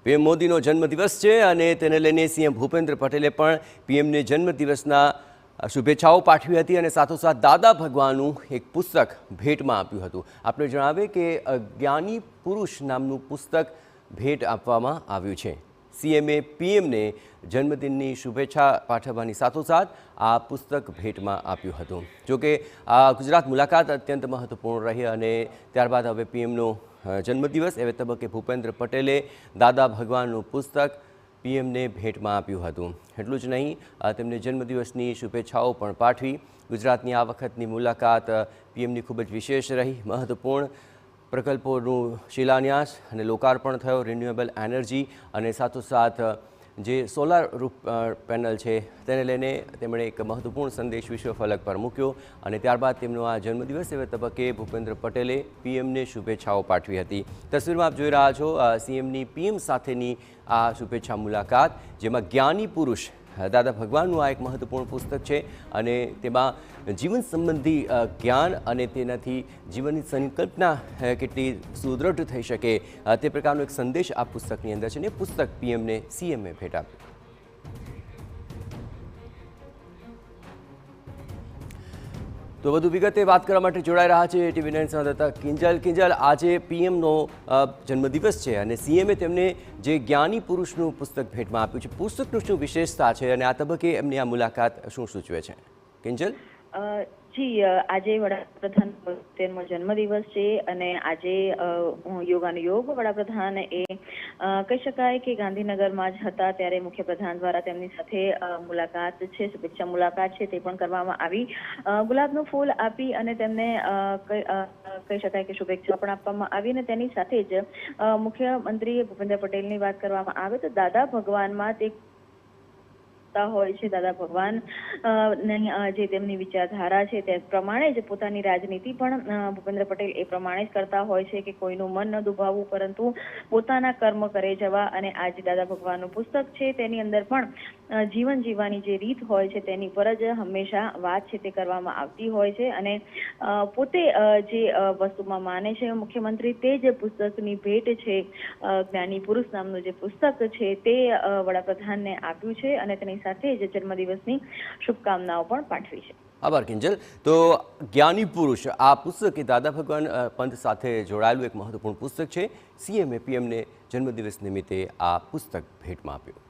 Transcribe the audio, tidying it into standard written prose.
PM મોદીનો જન્મદિવસ છે અને તેને લઈને સીએમ ભૂપેન્દ્ર પટેલે પણ પીએમને જન્મદિવસના શુભેચ્છાઓ પાઠવી હતી અને સાથોસાથ દાદા ભગવાનનું એક પુસ્તક ભેટમાં આપ્યું હતું। આપણે જણાવીએ કે જ્ઞાની પુરુષ નામનું પુસ્તક ભેટ આપવામાં આવ્યું છે। સીએમએ પીએમને જન્મદિનની શુભેચ્છા પાઠવવાની સાથોસાથ આ પુસ્તક ભેટમાં આપ્યું હતું। જોકે આ ગુજરાત મુલાકાત અત્યંત મહત્વપૂર્ણ રહી અને ત્યારબાદ હવે પીએમનો જન્મદિવસ એવે તબક્કે ભૂપેન્દ્ર પટેલે દાદા ભગવાનનું પુસ્તક પીએમને ભેટમાં આપ્યું હતું। એટલું જ નહીં, તેમને જન્મદિવસની શુભેચ્છાઓ પણ પાઠવી। ગુજરાતની આ વખતની મુલાકાત પીએમની ખૂબ જ વિશેષ રહી। મહત્વપૂર્ણ પ્રકલ્પોનું શિલાન્યાસ અને લોકાર્પણ થયો। રિન્યુએબલ એનર્જી અને સાથોસાથ જે સોલાર રૂફ પેનલ છે તેને લઈને તેમણે એક મહત્વપૂર્ણ સંદેશ વિશ્વ ફલક પર મૂક્યો અને ત્યારબાદ તેમનો આ જન્મદિવસ એવા તબક્કે ભૂપેન્દ્ર પટેલે પીએમને શુભેચ્છાઓ પાઠવી હતી। તસવીરમાં આપ જોઈ રહ્યા છો સીએમની પીએમ સાથેની આ શુભેચ્છા મુલાકાત, જેમાં જ્ઞાની પુરુષ દાદા ભગવાનનું આ એક મહત્વપૂર્ણ પુસ્તક છે અને તેમાં જીવન સંબંધી જ્ઞાન અને તેનાથી જીવનની સંકલ્પના કેટલી સુદૃઢ થઈ શકે તે પ્રકારનો એક સંદેશ આ પુસ્તકની અંદર છે ને પુસ્તક પીએમને સીએમએ ભેટ આપ્યું। તો વધુ વિગતે વાત કરવા માટે જોડાઈ રહ્યા છે TV9 સંવાદદાતા કિંજલ। આજે પીએમનો જન્મદિવસ છે અને સીએમએ તેમને જે જ્ઞાની પુરુષનું પુસ્તક ભેટમાં આપ્યું છે, પુસ્તકનું શું વિશેષતા છે અને આ તબક્કે એમની આ મુલાકાત શું સૂચવે છે? કિંજલ જી, આજે વડાપ્રધાન 72મો જન્મદિવસ છે અને આજે યોગાનુયોગ વડાપ્રધાન એ કહી શકાય કે ગાંધીનગરમાં જ હતા ત્યારે મુખ્યપ્રધાન દ્વારા તેમની સાથે મુલાકાત છે, શુભેચ્છા મુલાકાત છે તે પણ કરવામાં આવી। ગુલાબનું ફૂલ આપી અને તેમને કહી શકાય કે શુભેચ્છા પણ આપવામાં આવી અને તેની સાથે જ મુખ્યમંત્રી ભૂપેન્દ્ર પટેલની વાત કરવામાં આવે તો દાદા ભગવાનમાં તે હોય છે। દાદા ભગવાન જે તેમની વિચારધારા છે તે પ્રમાણે જ પોતાની રાજનીતિ પણ ભૂપેન્દ્ર પટેલ એ પ્રમાણે જ કરતા હોય છે કે કોઈનું મન ન દુભાવવું પરંતુ પોતાના કર્મ કરે જવા। અને આજે દાદા ભગવાનનું પુસ્તક છે તેની અંદર પણ જીવન જીવવાની જે રીત હોય છે તેની પર જ હંમેશા વાત છે તે કરવામાં આવતી હોય છે અને પોતે જે વસ્તુમાં માને છે મુખ્યમંત્રી તે જ પુસ્તકની ભેટ છે જ્ઞાની પુરુષ નામનું જે પુસ્તક છે તે વડાપ્રધાનને આપ્યું છે અને તેની સાથે જ જન્મદિવસની શુભકામનાઓ પણ પાઠવી છે। આભાર કિંજલ। તો જ્ઞાની પુરુષ આ પુસ્તક એ દાદા ભગવાન પંથ સાથે જોડાયેલું એક મહત્વપૂર્ણ પુસ્તક છે। સીએમએ પીએમને જન્મદિવસ નિમિત્તે આ પુસ્તક ભેટમાં આપ્યું।